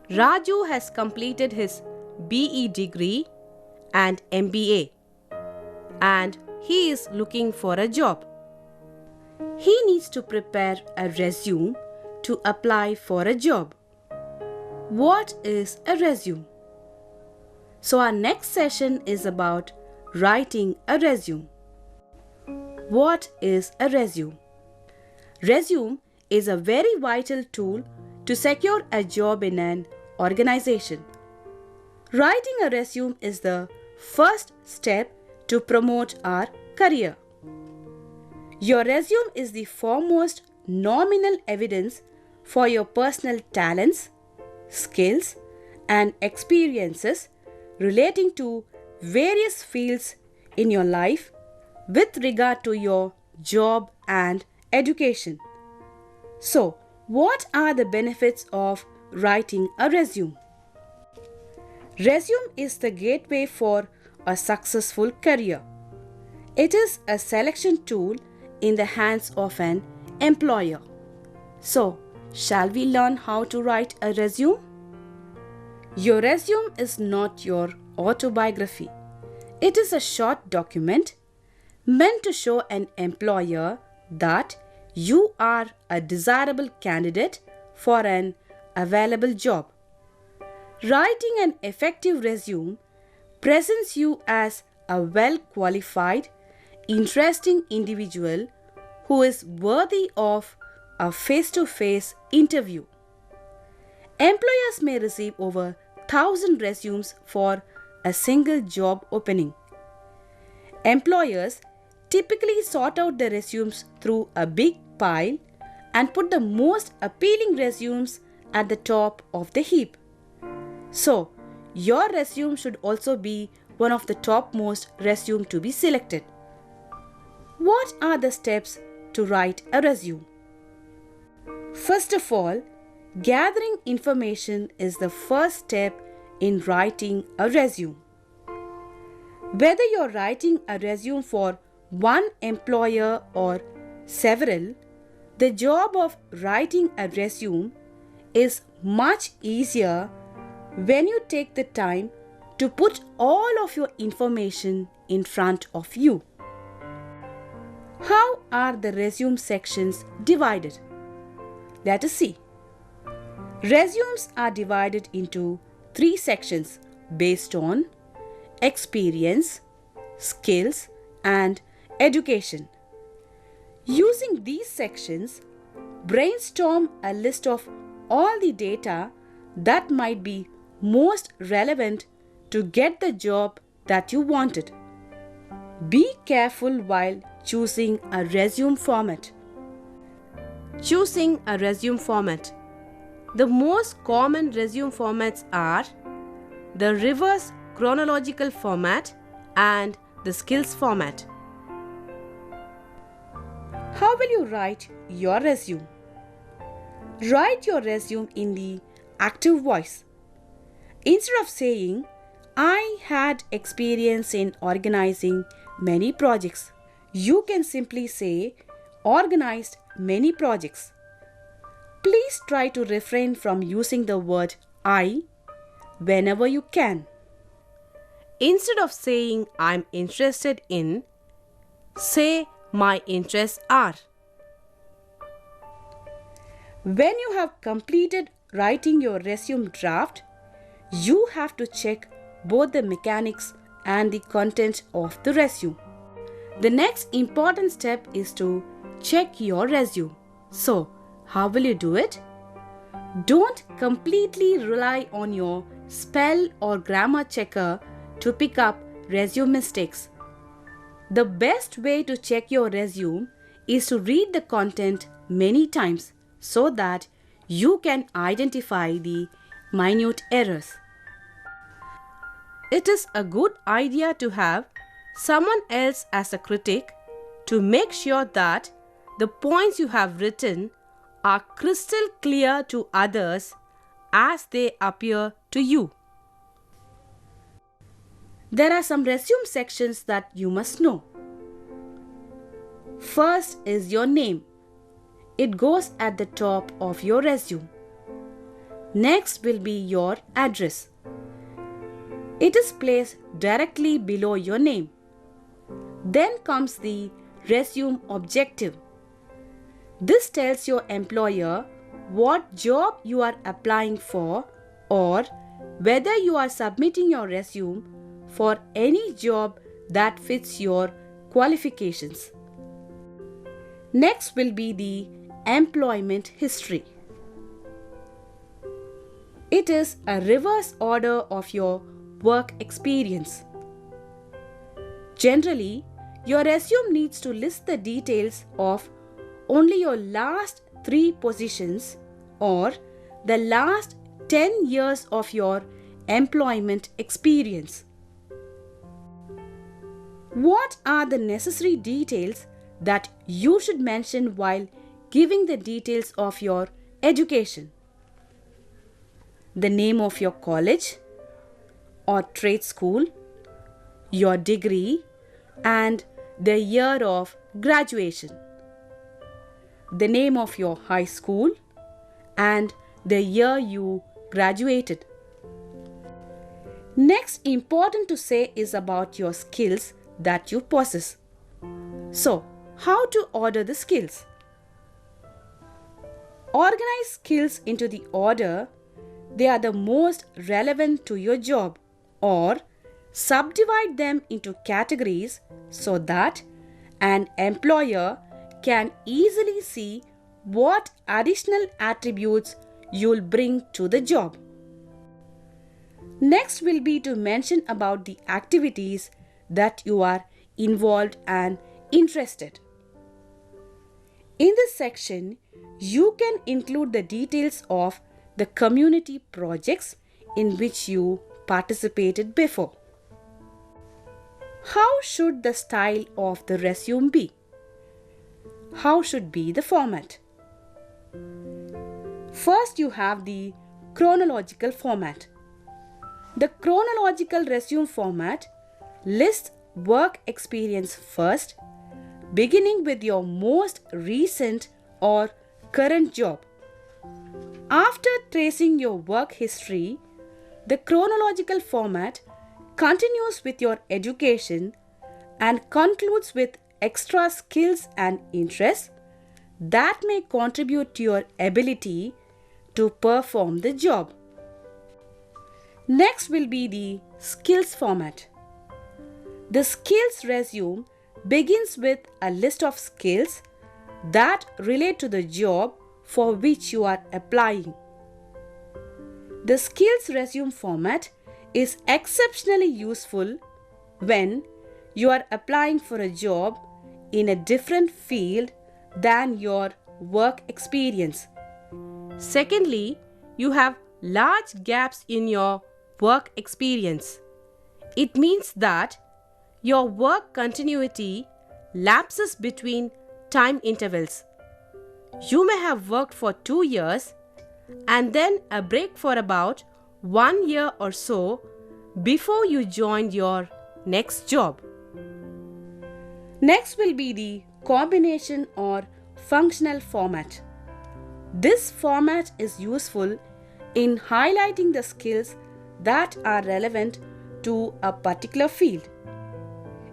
Raju has completed his BE degree and MBA, and he is looking for a job. He needs to prepare a resume to apply for a job. What is a resume? So our next session is about writing a resume. What is a resume? Resume is a very vital tool to secure a job in an organization. Writing a resume is the first step to promote our career. Your resume is the foremost nominal evidence for your personal talents, skills, and experiences relating to various fields in your life with regard to your job and education. So, what are the benefits of writing a resume? Resume is the gateway for a successful career. It is a selection tool in the hands of an employer. So, shall we learn how to write a resume? Your resume is not your autobiography. It is a short document meant to show an employer that you are a desirable candidate for an available job. Writing an effective resume presents you as a well-qualified, interesting individual who is worthy of a face-to-face interview. Employers may receive over 1,000 resumes for a single job opening. Employers typically sort out the resumes through a big pile and put the most appealing resumes at the top of the heap. So, your resume should also be one of the topmost resume to be selected. What are the steps to write a resume? First of all, gathering information is the first step in writing a resume. Whether you're writing a resume for one employer or several, the job of writing a resume is much easier when you take the time to put all of your information in front of you. How are the resume sections divided? Let us see. Resumes are divided into 3 sections based on experience, skills, and education. Using these sections, brainstorm a list of all the data that might be most relevant to get the job that you wanted. Be careful while choosing a resume format. Choosing a resume format. The most common resume formats are the reverse chronological format and the skills format. How will you write your resume? Write your resume in the active voice. Instead of saying, "I had experience in organizing many projects," you can simply say, "organized many projects." Please try to refrain from using the word "I" whenever you can. Instead of saying "I'm interested in," say "my interests are." When you have completed writing your resume draft, you have to check both the mechanics and the content of the resume. The next important step is to check your resume. So, how will you do it? Don't completely rely on your spell or grammar checker to pick up resume mistakes. The best way to check your resume is to read the content many times so that you can identify the minute errors. It is a good idea to have someone else as a critic to make sure that the points you have written are crystal clear to others as they appear to you. There are some resume sections that you must know. First is your name. It goes at the top of your resume. Next will be your address. It is placed directly below your name. Then comes the resume objective. This tells your employer what job you are applying for or whether you are submitting your resume for any job that fits your qualifications. Next will be the employment history. It is a reverse order of your work experience. Generally, your resume needs to list the details of only your last 3 positions or the last 10 years of your employment experience. What are the necessary details that you should mention while giving the details of your education? The name of your college or trade school, your degree, and the year of graduation. The name of your high school and the year you graduated. Next important to say is about your skills that you possess. So, how to order the skills? Organize skills into the order they are the most relevant to your job, or subdivide them into categories so that an employer can easily see what additional attributes you'll bring to the job. Next will be to mention about the activities that you are involved and interested. In this section, you can include the details of the community projects in which you participated before. How should the style of the resume be? How should be the format? First, you have the chronological format. The chronological resume format lists work experience first, beginning with your most recent or current job. After tracing your work history, the chronological format continues with your education and concludes with extra skills and interests that may contribute to your ability to perform the job. Next will be the skills format. The skills resume begins with a list of skills that relate to the job for which you are applying. The skills resume format is exceptionally useful when you are applying for a job in a different field than your work experience. Secondly, you have large gaps in your work experience. It means that your work continuity lapses between time intervals. You may have worked for 2 years and then a break for about 1 year or so before you joined your next job. Next will be the combination or functional format. This format is useful in highlighting the skills that are relevant to a particular field.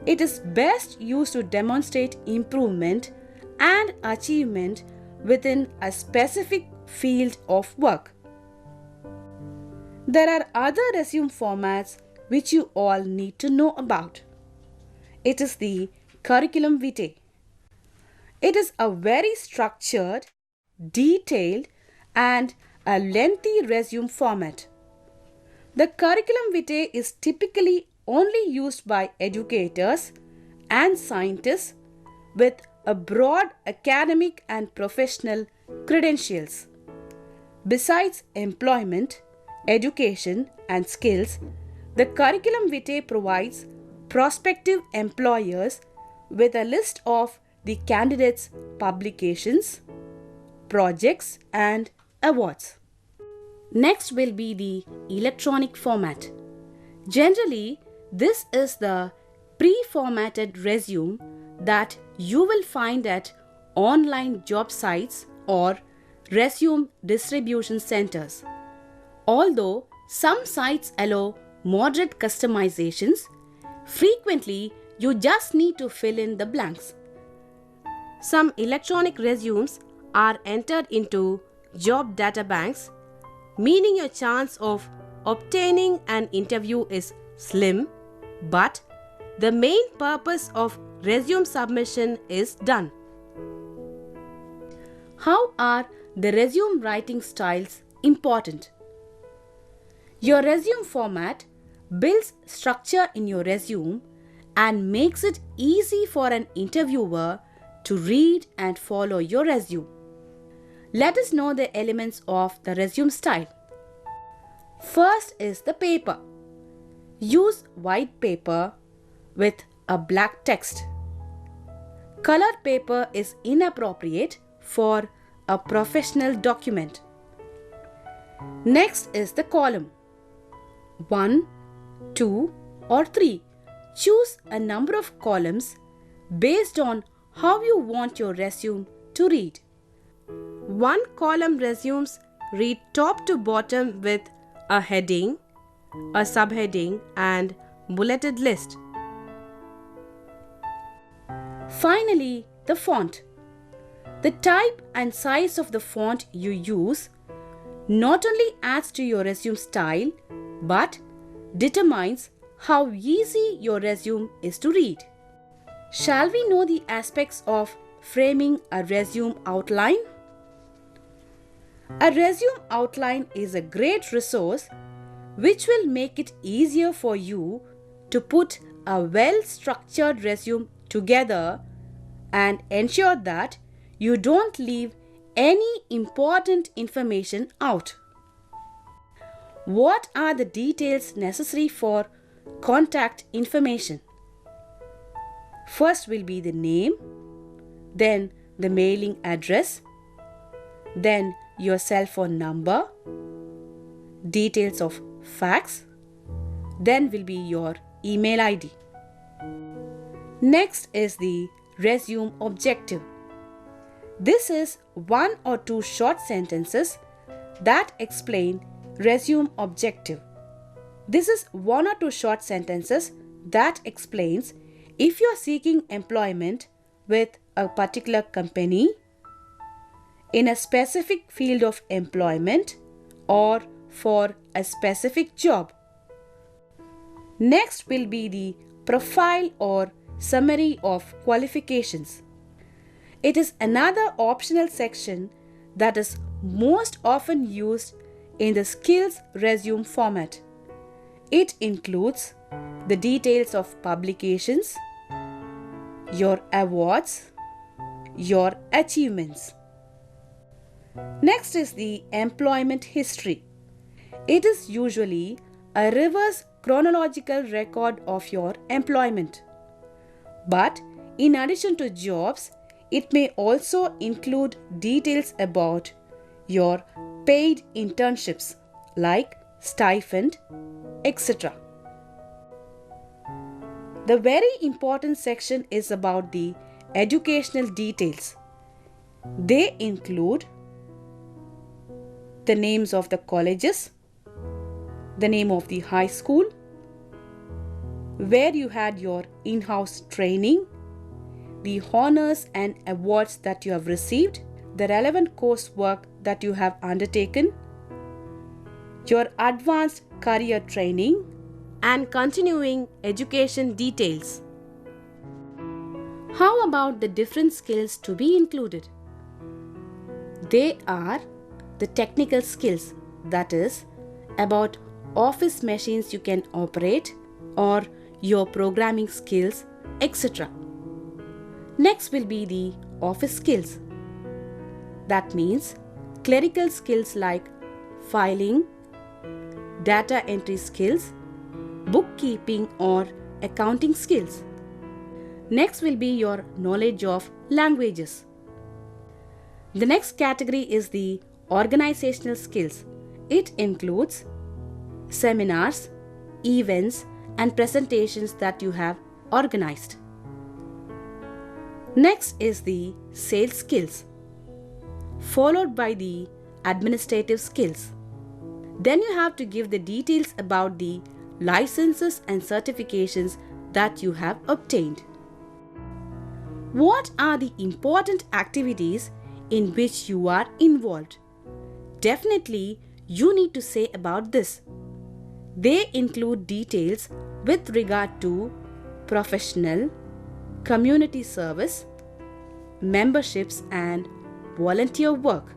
It is best used to demonstrate improvement and achievement within a specific field of work. There are other resume formats which you all need to know about. It is the curriculum vitae. It is a very structured, detailed, and a lengthy resume format. The curriculum vitae is typically only used by educators and scientists with a broad academic and professional credentials. Besides employment, education, and skills, the curriculum vitae provides prospective employers with a list of the candidates' publications, projects, and awards. Next will be the electronic format. Generally, this is the pre-formatted resume that you will find at online job sites or resume distribution centers. Although some sites allow moderate customizations, frequently you just need to fill in the blanks. Some electronic resumes are entered into job data banks, meaning your chance of obtaining an interview is slim, but the main purpose of resume submission is done. How are the resume writing styles important? Your resume format builds structure in your resume and makes it easy for an interviewer to read and follow your resume. Let us know the elements of the resume style. First is the paper. Use white paper with a black text. Colored paper is inappropriate for a professional document. Next is the column. 1, 2 or 3. Choose a number of columns based on how you want your resume to read. One column resumes read top to bottom with a heading, a subheading and bulleted list. Finally, the font. The type and size of the font you use not only adds to your resume style but determines how easy your resume is to read. Shall we know the aspects of framing a resume outline? A resume outline is a great resource which will make it easier for you to put a well-structured resume together and ensure that you don't leave any important information out. What are the details necessary for contact information? First will be the name, then the mailing address, then your cell phone number, details of fax, then will be your email ID. Next is the resume objective. This is 1 or 2 short sentences that explain resume objective. This is 1 or 2 short sentences that explains if you are seeking employment with a particular company, in a specific field of employment, or for a specific job. Next will be the profile or summary of qualifications. It is another optional section that is most often used in the skills resume format. It includes the details of publications, your awards, your achievements. Next is the employment history. It is usually a reverse chronological record of your employment. But in addition to jobs, it may also include details about your paid internships like stipend, etc. The very important section is about the educational details. They include the names of the colleges, the name of the high school, where you had your in-house training, the honors and awards that you have received, the relevant coursework that you have undertaken, your advanced career training, and continuing education details. How about the different skills to be included? They are the technical skills, that is, about office machines you can operate or your programming skills, etc. Next will be the office skills. That means clerical skills like filing, data entry skills, bookkeeping or accounting skills. Next will be your knowledge of languages. The next category is the organizational skills. It includes seminars, events, and presentations that you have organized. Next is the sales skills, followed by the administrative skills. Then you have to give the details about the licenses and certifications that you have obtained. What are the important activities in which you are involved? Definitely, you need to say about this. They include details with regard to professional, community service, memberships and volunteer work.